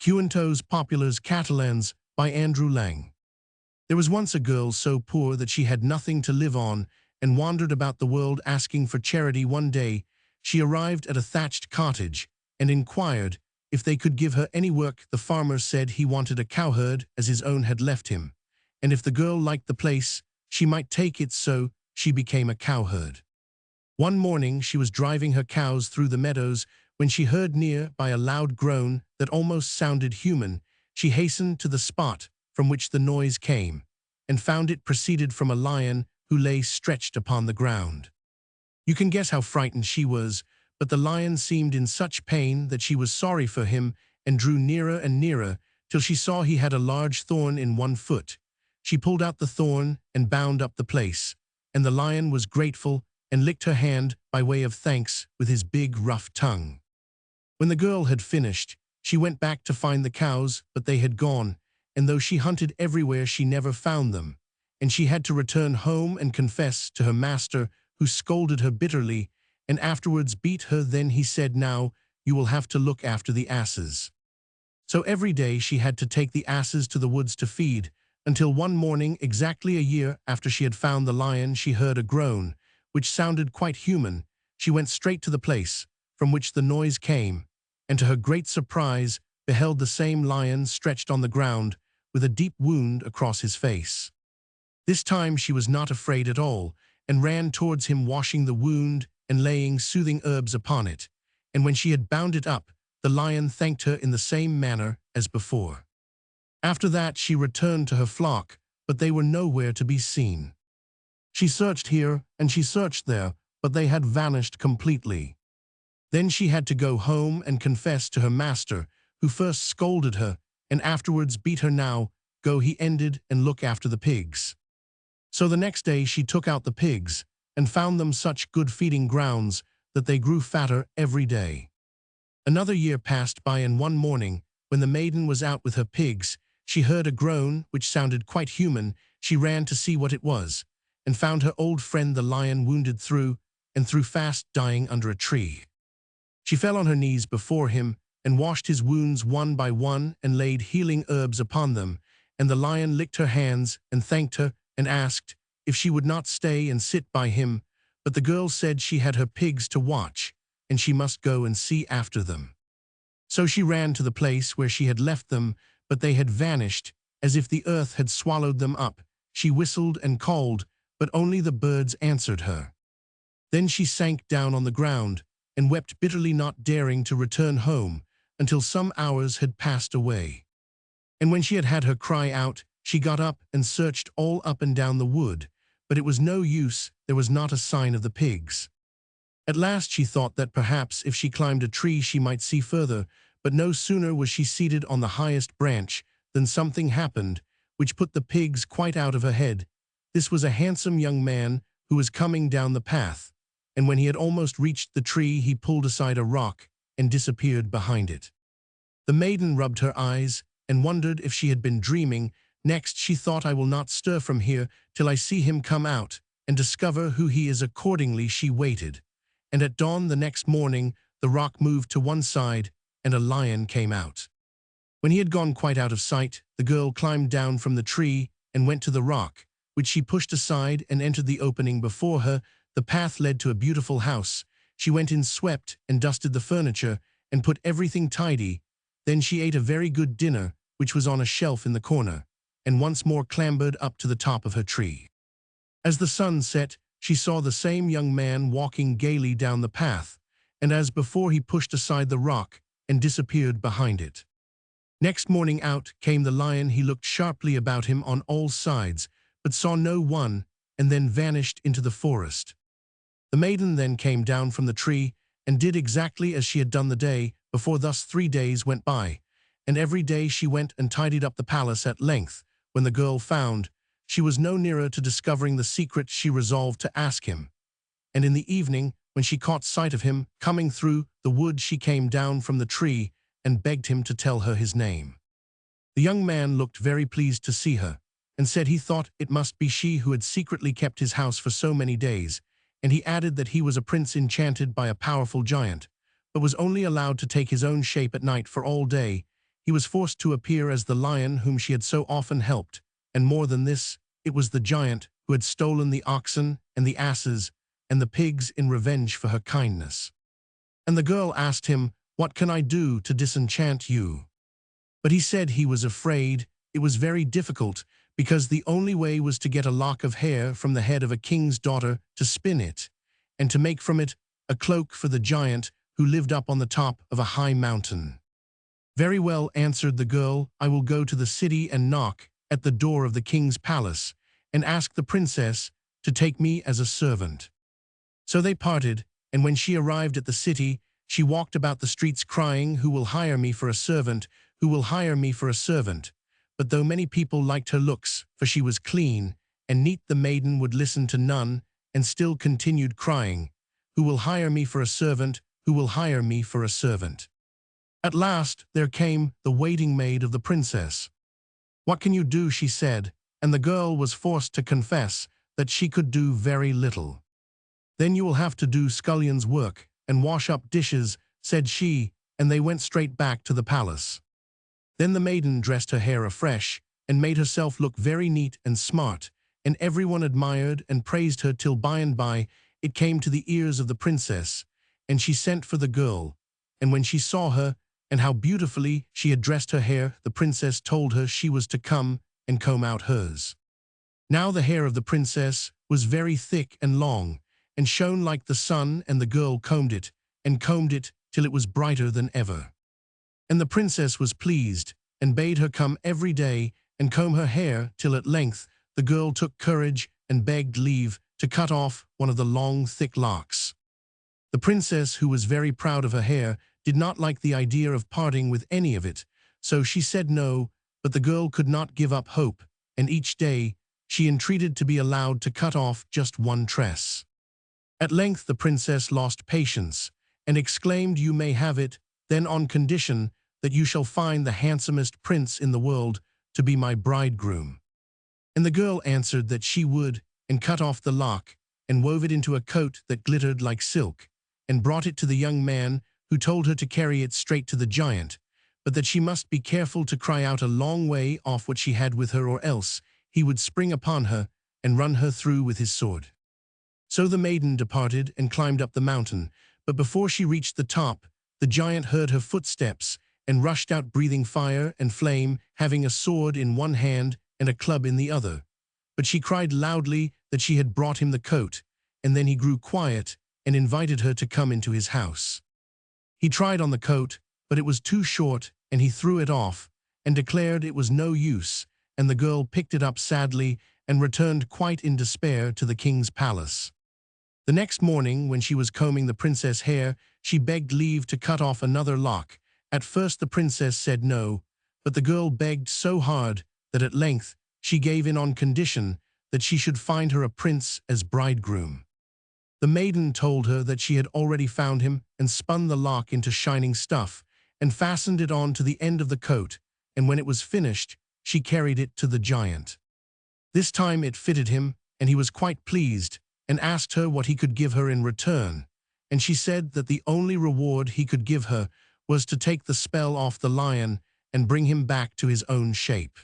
Cuentos Populars Catalans by Andrew Lang. There was once a girl so poor that she had nothing to live on and wandered about the world asking for charity. One day, she arrived at a thatched cottage and inquired if they could give her any work. The farmer said he wanted a cowherd as his own had left him, and if the girl liked the place, she might take it, so she became a cowherd. One morning she was driving her cows through the meadows when she heard near by a loud groan that almost sounded human. She hastened to the spot from which the noise came, and found it proceeded from a lion who lay stretched upon the ground. You can guess how frightened she was, but the lion seemed in such pain that she was sorry for him and drew nearer and nearer till she saw he had a large thorn in one foot. She pulled out the thorn and bound up the place, and the lion was grateful and licked her hand by way of thanks with his big rough tongue. When the girl had finished, she went back to find the cows, but they had gone, and though she hunted everywhere she never found them, and she had to return home and confess to her master, who scolded her bitterly and afterwards beat her. Then he said, "Now you will have to look after the asses." So every day she had to take the asses to the woods to feed, until one morning, exactly a year after she had found the lion, she heard a groan, which sounded quite human. She went straight to the place from which the noise came, and to her great surprise beheld the same lion stretched on the ground with a deep wound across his face. This time she was not afraid at all, and ran towards him, washing the wound and laying soothing herbs upon it. And when she had bound it up, the lion thanked her in the same manner as before. After that she returned to her flock, but they were nowhere to be seen. She searched here and she searched there, but they had vanished completely. Then she had to go home and confess to her master, who first scolded her and afterwards beat her. "Now go," he ended, "and look after the pigs." So the next day she took out the pigs and found them such good feeding grounds that they grew fatter every day. Another year passed by, and one morning, when the maiden was out with her pigs, she heard a groan which sounded quite human. She ran to see what it was, and found her old friend the lion wounded through and through, fast dying under a tree. She fell on her knees before him and washed his wounds one by one and laid healing herbs upon them, and the lion licked her hands and thanked her and asked if she would not stay and sit by him, but the girl said she had her pigs to watch, and she must go and see after them. So she ran to the place where she had left them, but they had vanished, as if the earth had swallowed them up. She whistled and called, but only the birds answered her. Then she sank down on the ground and wept bitterly, not daring to return home until some hours had passed away. And when she had had her cry out, she got up and searched all up and down the wood, but it was no use. There was not a sign of the pigs. At last she thought that perhaps if she climbed a tree she might see further, but no sooner was she seated on the highest branch than something happened which put the pigs quite out of her head. This was a handsome young man who was coming down the path, and when he had almost reached the tree he pulled aside a rock and disappeared behind it. The maiden rubbed her eyes and wondered if she had been dreaming. Next she thought, "I will not stir from here till I see him come out and discover who he is." Accordingly she waited, and at dawn the next morning the rock moved to one side and a lion came out. When he had gone quite out of sight, the girl climbed down from the tree and went to the rock, which she pushed aside and entered the opening before her. The path led to a beautiful house. She went in, swept and dusted the furniture, and put everything tidy. Then she ate a very good dinner, which was on a shelf in the corner, and once more clambered up to the top of her tree. As the sun set, she saw the same young man walking gaily down the path, and as before he pushed aside the rock and disappeared behind it. Next morning out came the lion. He looked sharply about him on all sides, but saw no one, and then vanished into the forest. The maiden then came down from the tree and did exactly as she had done the day before. Thus 3 days went by, and every day she went and tidied up the palace. At length, when the girl found she was no nearer to discovering the secret, she resolved to ask him. And in the evening, when she caught sight of him coming through the wood, she came down from the tree and begged him to tell her his name. The young man looked very pleased to see her, and said he thought it must be she who had secretly kept his house for so many days, and he added that he was a prince enchanted by a powerful giant, but was only allowed to take his own shape at night, for all day he was forced to appear as the lion whom she had so often helped, and more than this, it was the giant who had stolen the oxen and the asses and the pigs in revenge for her kindness. And the girl asked him, "What can I do to disenchant you?" But he said he was afraid it was very difficult, because the only way was to get a lock of hair from the head of a king's daughter to spin it, and to make from it a cloak for the giant who lived up on the top of a high mountain. "Very well," answered the girl, "I will go to the city and knock at the door of the king's palace, and ask the princess to take me as a servant." So they parted, and when she arrived at the city, she walked about the streets crying, "Who will hire me for a servant? Who will hire me for a servant?" But though many people liked her looks, for she was clean and neat, the maiden would listen to none, and still continued crying, "Who will hire me for a servant? Who will hire me for a servant?" At last there came the waiting maid of the princess. "What can you do?" she said, and the girl was forced to confess that she could do very little. "Then you will have to do scullion's work and wash up dishes," said she, and they went straight back to the palace. Then the maiden dressed her hair afresh and made herself look very neat and smart, and everyone admired and praised her till by and by it came to the ears of the princess, and she sent for the girl, and when she saw her and how beautifully she had dressed her hair, the princess told her she was to come and comb out hers. Now the hair of the princess was very thick and long, and shone like the sun, and the girl combed it till it was brighter than ever. And the princess was pleased, and bade her come every day and comb her hair, till at length the girl took courage and begged leave to cut off one of the long thick locks. The princess, who was very proud of her hair, did not like the idea of parting with any of it, so she said no, but the girl could not give up hope, and each day she entreated to be allowed to cut off just one tress. At length the princess lost patience, and exclaimed, "You may have it, then, on condition that you shall find the handsomest prince in the world to be my bridegroom." And the girl answered that she would, and cut off the lock, and wove it into a coat that glittered like silk, and brought it to the young man, who told her to carry it straight to the giant, but that she must be careful to cry out a long way off what she had with her, or else he would spring upon her and run her through with his sword. So the maiden departed and climbed up the mountain, but before she reached the top, the giant heard her footsteps and rushed out breathing fire and flame, having a sword in one hand and a club in the other. But she cried loudly that she had brought him the coat, and then he grew quiet and invited her to come into his house. He tried on the coat, but it was too short, and he threw it off and declared it was no use, and the girl picked it up sadly and returned quite in despair to the king's palace. The next morning, when she was combing the princess' hair, she begged leave to cut off another lock. At first the princess said no, but the girl begged so hard that at length she gave in on condition that she should find her a prince as bridegroom. The maiden told her that she had already found him, and spun the lock into shining stuff, and fastened it on to the end of the coat, and when it was finished, she carried it to the giant. This time it fitted him, and he was quite pleased, and asked her what he could give her in return, and she said that the only reward he could give her was to take the spell off the lion and bring him back to his own shape.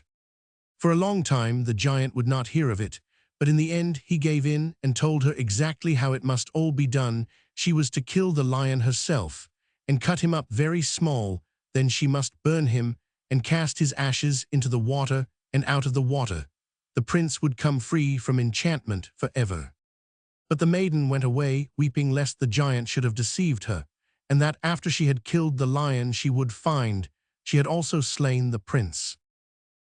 For a long time the giant would not hear of it, but in the end he gave in and told her exactly how it must all be done. She was to kill the lion herself, and cut him up very small, then she must burn him, and cast his ashes into the water, and out of the water the prince would come free from enchantment forever. But the maiden went away, weeping lest the giant should have deceived her, and that after she had killed the lion she would find she had also slain the prince.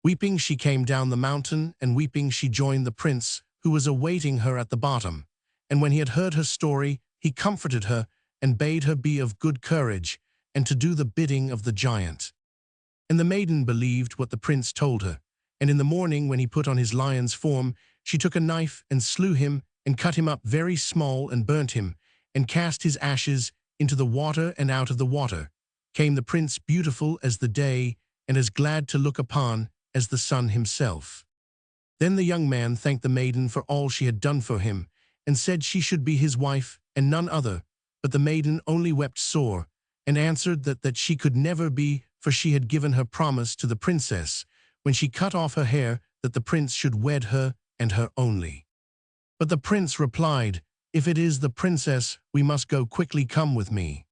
Weeping she came down the mountain, and weeping she joined the prince, who was awaiting her at the bottom. And when he had heard her story, he comforted her, and bade her be of good courage, and to do the bidding of the giant. And the maiden believed what the prince told her, and in the morning when he put on his lion's form, she took a knife and slew him, and cut him up very small, and burnt him, and cast his ashes into the water, and out of the water came the prince, beautiful as the day, and as glad to look upon as the sun himself. Then the young man thanked the maiden for all she had done for him, and said she should be his wife and none other, but the maiden only wept sore, and answered that she could never be, for she had given her promise to the princess, when she cut off her hair, that the prince should wed her and her only. But the prince replied, "If it is the princess, we must go quickly, come with me."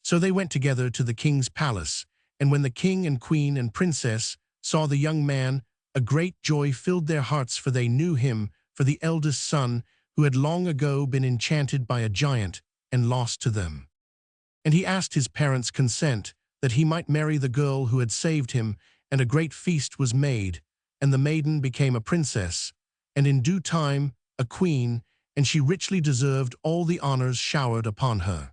So they went together to the king's palace, and when the king and queen and princess saw the young man, a great joy filled their hearts, for they knew him for the eldest son who had long ago been enchanted by a giant and lost to them. And he asked his parents' consent that he might marry the girl who had saved him, and a great feast was made, and the maiden became a princess, and in due time a queen, and she richly deserved all the honors showered upon her.